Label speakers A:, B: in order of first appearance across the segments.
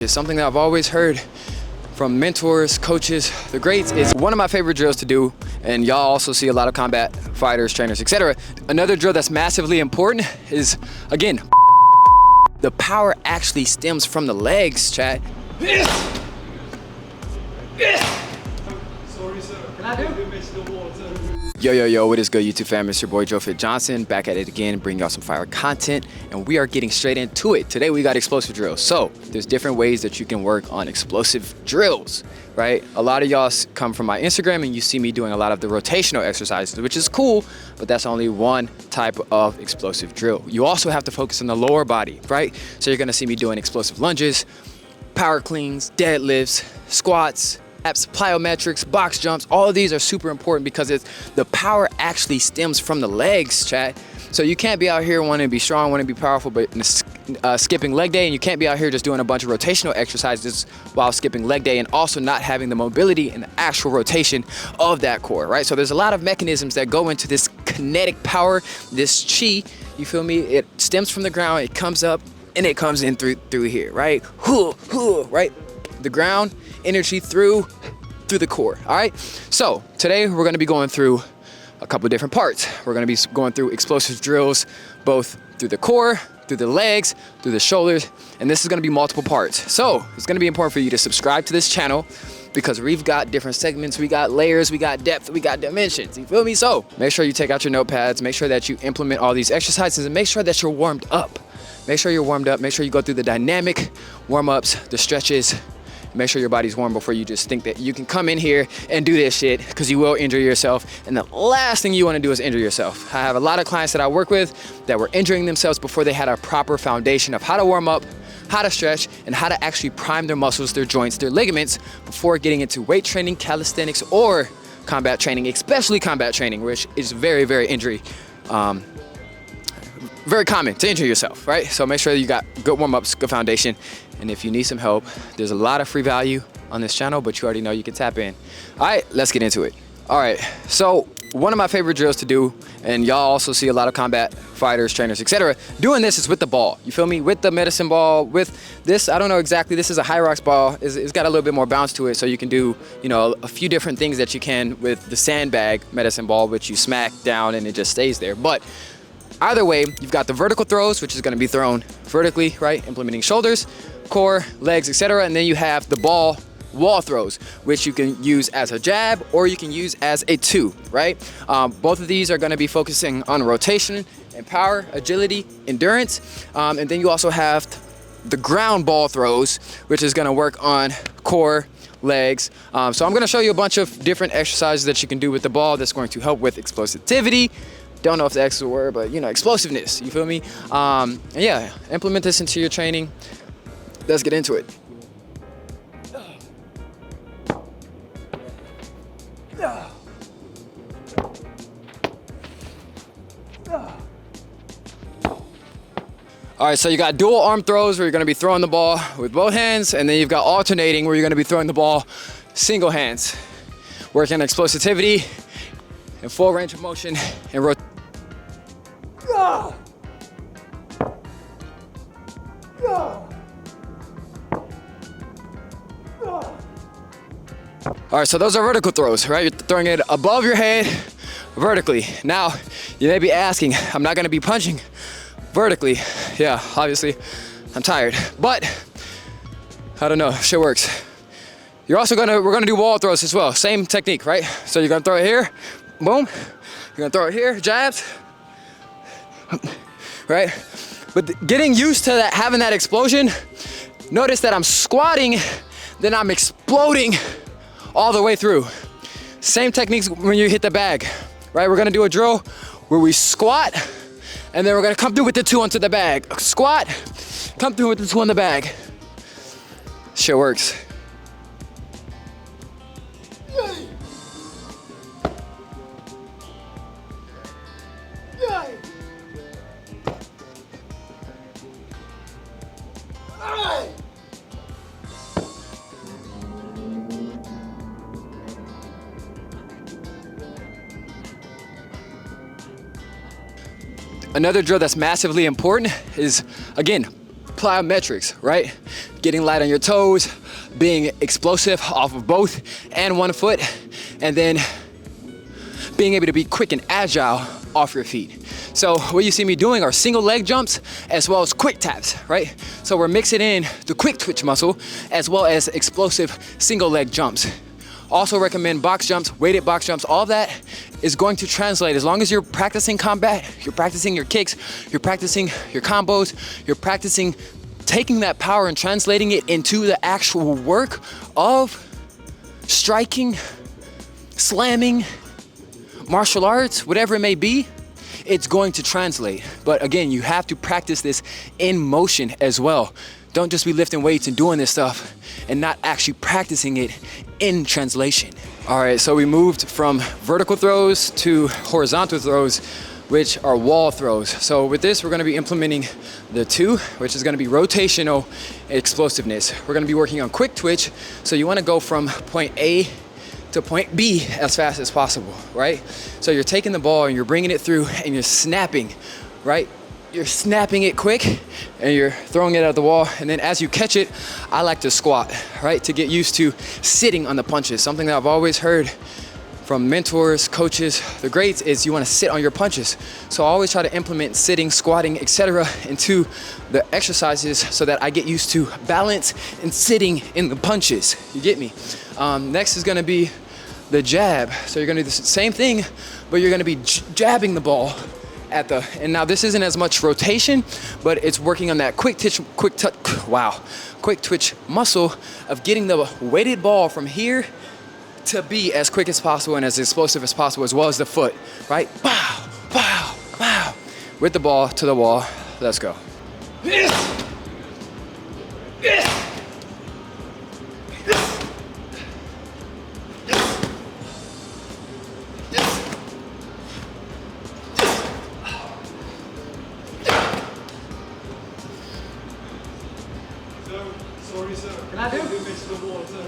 A: It's something that I've always heard from mentors, coaches, the greats. It's one of my favorite drills to do, and y'all also see a lot of combat fighters, trainers, etc. Another drill that's massively important is, again, the power actually stems from the legs, chat.
B: Sorry, sir. Can I do?
A: Yo, what is good, YouTube fam? It's your boy Joe Fit Johnson, back at it again, bringing y'all some fire content, and we are getting straight into it. Today we got explosive drills. So there's different ways that you can work on explosive drills, right? A lot of y'all come from my Instagram and you see me doing a lot of the rotational exercises, which is cool, but that's only one type of explosive drill. You also have to focus on the lower body, right? So you're gonna see me doing explosive lunges, power cleans, deadlifts, squats, abs, plyometrics, box jumps. All of these are super important because the power actually stems from the legs, chat. So you can't be out here wanting to be strong, wanting to be powerful, but skipping leg day, and you can't be out here just doing a bunch of rotational exercises while skipping leg day and also not having the mobility and the actual rotation of that core, right? So there's a lot of mechanisms that go into this kinetic power, this chi, you feel me? It stems from the ground, it comes up, and it comes in through here, right? Right? The ground, energy through the core. All right, so today we're going to be going through a couple of different parts. We're going to be going through explosive drills both through the core, through the legs, through the shoulders, and this is going to be multiple parts. So it's going to be important for you to subscribe to this channel because we've got different segments, we got layers, we got depth, we got dimensions, you feel me? So make sure you take out your notepads, make sure that you implement all these exercises, and make sure that you're warmed up. Make sure you're warmed up, make sure you go through the dynamic warm-ups, the stretches. Make sure your body's warm before you just think that you can come in here and do this shit, because you will injure yourself. And the last thing you want to do is injure yourself. I have a lot of clients that I work with that were injuring themselves before they had a proper foundation of how to warm up, how to stretch, and how to actually prime their muscles, their joints, their ligaments before getting into weight training, calisthenics, or combat training, especially combat training, which is very, very very common to injure yourself, right? So make sure you got good warm-ups, good foundation. And if you need some help, there's a lot of free value on this channel, but you already know you can tap in. All right, let's get into it. All right, so one of my favorite drills to do, and y'all also see a lot of combat fighters, trainers, etc. doing this is with the ball, you feel me? With the medicine ball, with this, I don't know exactly, this is a Hyrox ball. It's got a little bit more bounce to it, so you can do, you know, a few different things that you can with the sandbag medicine ball, which you smack down and it just stays there. But either way, you've got the vertical throws, which is gonna be thrown vertically, right? Implementing shoulders, core, legs, etc. And then you have the ball wall throws, which you can use as a jab or you can use as a two, right? Both of these are gonna be focusing on rotation and power, agility, endurance. And then you also have the ground ball throws, which is gonna work on core, legs. So I'm gonna show you a bunch of different exercises that you can do with the ball that's going to help with explosivity. Don't know if the X is a word, but you know, explosiveness, you feel me? And yeah, implement this into your training. Let's get into it. All right, so you got dual arm throws where you're gonna be throwing the ball with both hands, and then you've got alternating where you're gonna be throwing the ball single hands. Working on explosivity and full range of motion and rotation. All right, so those are vertical throws, right? You're throwing it above your head vertically. Now, you may be asking, I'm not gonna be punching vertically. Yeah, obviously, I'm tired, but I don't know, shit works. We're gonna do wall throws as well. Same technique, right? So you're gonna throw it here, boom. You're gonna throw it here, jabs, right? But getting used to that, having that explosion, notice that I'm squatting, then I'm exploding all the way through. Same techniques when you hit the bag, right? We're gonna do a drill where we squat, and then we're gonna come through with the two onto the bag. Squat, come through with the two on the bag. Shit works. Another drill that's massively important is, again, plyometrics, right? getting light on your toes, being explosive off of both and one foot, and then being able to be quick and agile off your feet. So what you see me doing are single leg jumps as well as quick taps, right? So we're mixing in the quick twitch muscle as well as explosive single leg jumps. Also recommend box jumps, weighted box jumps. All that is going to translate as long as you're practicing combat, you're practicing your kicks, you're practicing your combos, you're practicing taking that power and translating it into the actual work of striking, slamming, martial arts, whatever it may be, it's going to translate. But again, you have to practice this in motion as well. Don't just be lifting weights and doing this stuff and not actually practicing it in translation. All right, so we moved from vertical throws to horizontal throws, which are wall throws. So with this, we're gonna be implementing the 2, which is gonna be rotational explosiveness. We're gonna be working on quick twitch. So you wanna go from point A to point B as fast as possible, right? So you're taking the ball and you're bringing it through and you're snapping, right? You're snapping it quick and you're throwing it at the wall. And then as you catch it, I like to squat, right? To get used to sitting on the punches. Something that I've always heard from mentors, coaches, the greats is you want to sit on your punches. So I always try to implement sitting, squatting, etc. into the exercises so that I get used to balance and sitting in the punches. You get me? Next is gonna be the jab. So you're gonna do the same thing, but you're gonna be jabbing the ball at the, and now this isn't as much rotation, but it's working on that quick twitch muscle of getting the weighted ball from here to be as quick as possible and as explosive as possible, as well as the foot, right? Bow, bow, bow. With the ball to the wall. Let's go.
B: Sorry, sir.
A: Can I do?
B: You missed the wall, sir.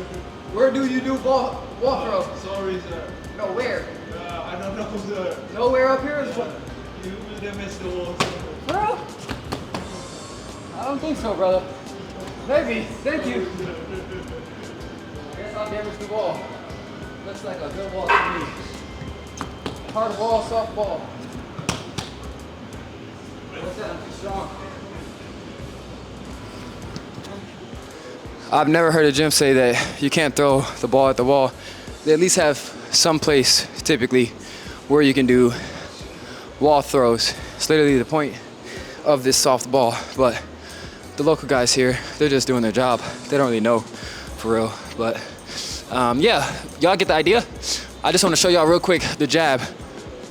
A: Where do you do ball throw?
B: Sorry, sir.
A: No, where?
B: I don't know, sir.
A: Nowhere up here is what?
B: You will have missed the wall, sir.
A: Bro? I don't think so, brother. Maybe. Thank you. I guess I'll damage the wall. Looks like a good wall to me. Hard wall, soft ball. What's that? I'm too strong. I've never heard a gym say that you can't throw the ball at the wall. They at least have some place, typically, where you can do wall throws. It's literally the point of this soft ball, but the local guys here, they're just doing their job. They don't really know, for real. But yeah, y'all get the idea? I just want to show y'all real quick the jab,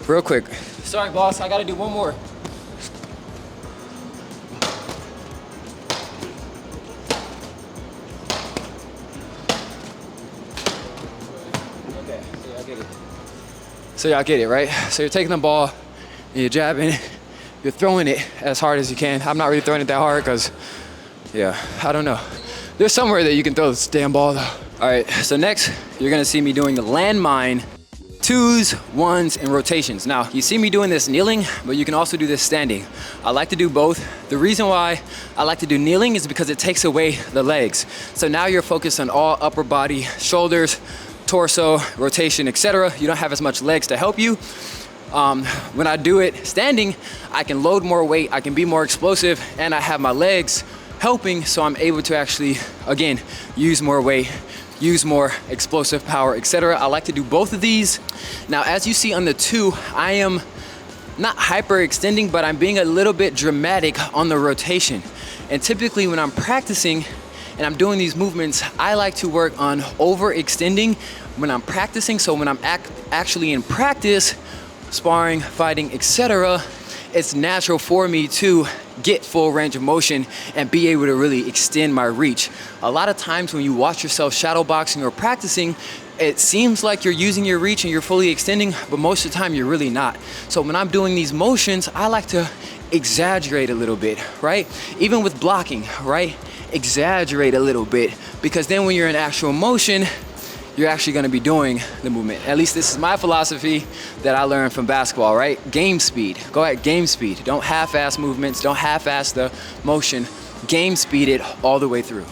A: real quick. Sorry, boss, I gotta do one more. So y'all get it, right? So you're taking the ball, and you're jabbing it, you're throwing it as hard as you can. I'm not really throwing it that hard because, yeah, I don't know. There's somewhere that you can throw this damn ball though. All right, so next, you're gonna see me doing the landmine, 2s, 1s, and rotations. Now, you see me doing this kneeling, but you can also do this standing. I like to do both. The reason why I like to do kneeling is because it takes away the legs. So now you're focused on all upper body, shoulders, torso, rotation, etc. You don't have as much legs to help you. When I do it standing, I can load more weight, I can be more explosive, and I have my legs helping, so I'm able to actually, again, use more weight, use more explosive power, etc. I like to do both of these. Now, as you see on the 2, I am not hyperextending, but I'm being a little bit dramatic on the rotation. And typically when I'm practicing and I'm doing these movements, I like to work on overextending when I'm practicing. So when I'm actually in practice, sparring, fighting, etc., it's natural for me to get full range of motion and be able to really extend my reach. A lot of times when you watch yourself shadow boxing or practicing, it seems like you're using your reach and you're fully extending, but most of the time you're really not. So when I'm doing these motions, I like to exaggerate a little bit, right? Even with blocking, right? Exaggerate a little bit, because then when you're in actual motion, you're actually gonna be doing the movement. At least this is my philosophy that I learned from basketball, right? Game speed, go at game speed. Don't half-ass movements, don't half-ass the motion. Game speed it all the way through.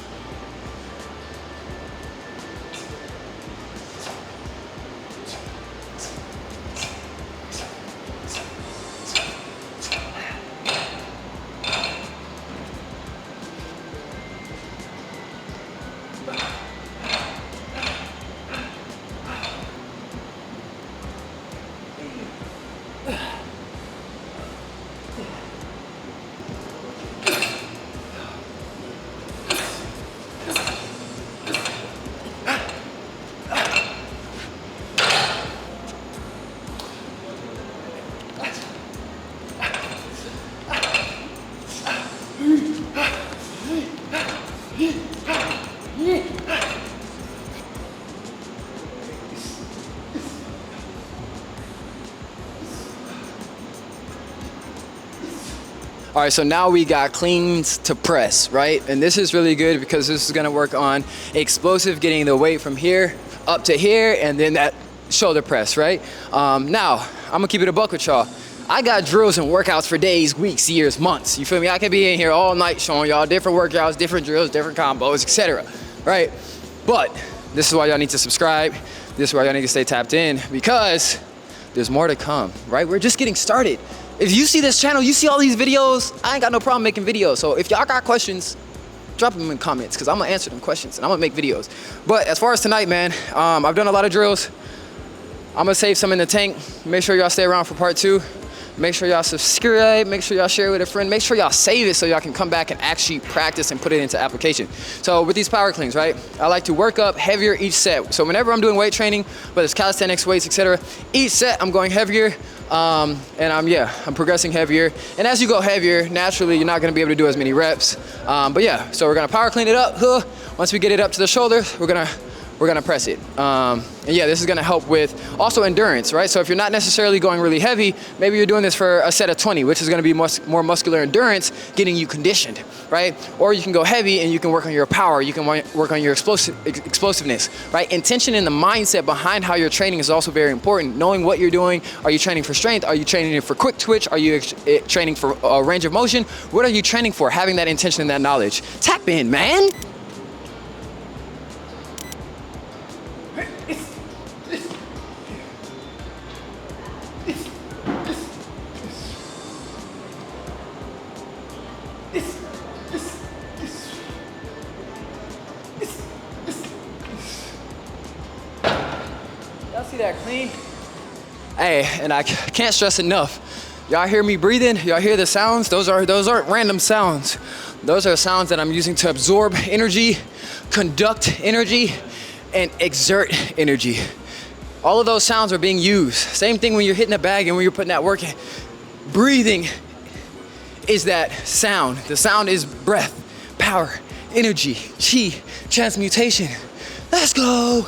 A: All right, so now we got cleans to press, right? And this is really good because this is gonna work on explosive, getting the weight from here up to here, and then that shoulder press, right? Now, I'm gonna keep it a buck with y'all. I got drills and workouts for days, weeks, years, months. You feel me? I could be in here all night showing y'all different workouts, different drills, different combos, etc. Right? But this is why y'all need to subscribe. This is why y'all need to stay tapped in, because there's more to come, right? We're just getting started. If you see this channel, you see all these videos, I ain't got no problem making videos. So if y'all got questions, drop them in comments, because I'm gonna answer them questions and I'm gonna make videos. But as far as tonight, man, I've done a lot of drills. I'm gonna save some in the tank. Make sure y'all stay around for part 2. Make sure y'all subscribe, make sure y'all share it with a friend, make sure y'all save it so y'all can come back and actually practice and put it into application. So with these power cleans, right, I like to work up heavier each set. So whenever I'm doing weight training, whether it's calisthenics, weights, etc., each set I'm going heavier, and I'm progressing heavier. And as you go heavier, naturally you're not gonna be able to do as many reps. But yeah, so we're gonna power clean it up. Once we get it up to the shoulders, we're gonna press it. And yeah, this is gonna help with also endurance, right? So if you're not necessarily going really heavy, maybe you're doing this for a set of 20, which is gonna be more muscular endurance, getting you conditioned, right? Or you can go heavy and you can work on your power, you can work on your explosiveness, right? Intention and the mindset behind how you're training is also very important. Knowing what you're doing, are you training for strength? Are you training for quick twitch? Are you training for range of motion? What are you training for? Having that intention and that knowledge. Tap in, man. Y'all see that clean? Hey, and I can't stress enough. Y'all hear me breathing? Y'all hear the sounds? Those aren't random sounds. Those are sounds that I'm using to absorb energy, conduct energy, and exert energy. All of those sounds are being used. Same thing when you're hitting a bag and when you're putting that work in. Breathing is that sound. The sound is breath, power, energy, chi, transmutation. Let's go.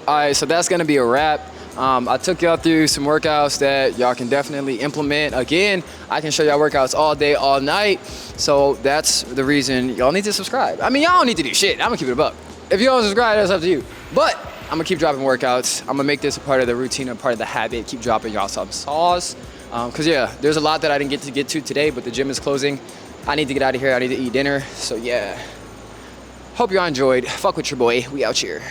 A: All right, so that's gonna be a wrap. I took y'all through some workouts that y'all can definitely implement. Again, I can show y'all workouts all day, all night. So that's the reason y'all need to subscribe. I mean, y'all don't need to do shit. I'm gonna keep it a buck. If you don't subscribe, that's up to you. But I'm gonna keep dropping workouts. I'm gonna make this a part of the routine, a part of the habit. Keep dropping y'all some sauce. Cause yeah, there's a lot that I didn't get to today, but the gym is closing. I need to get out of here. I need to eat dinner. So yeah, hope y'all enjoyed. Fuck with your boy. We out here.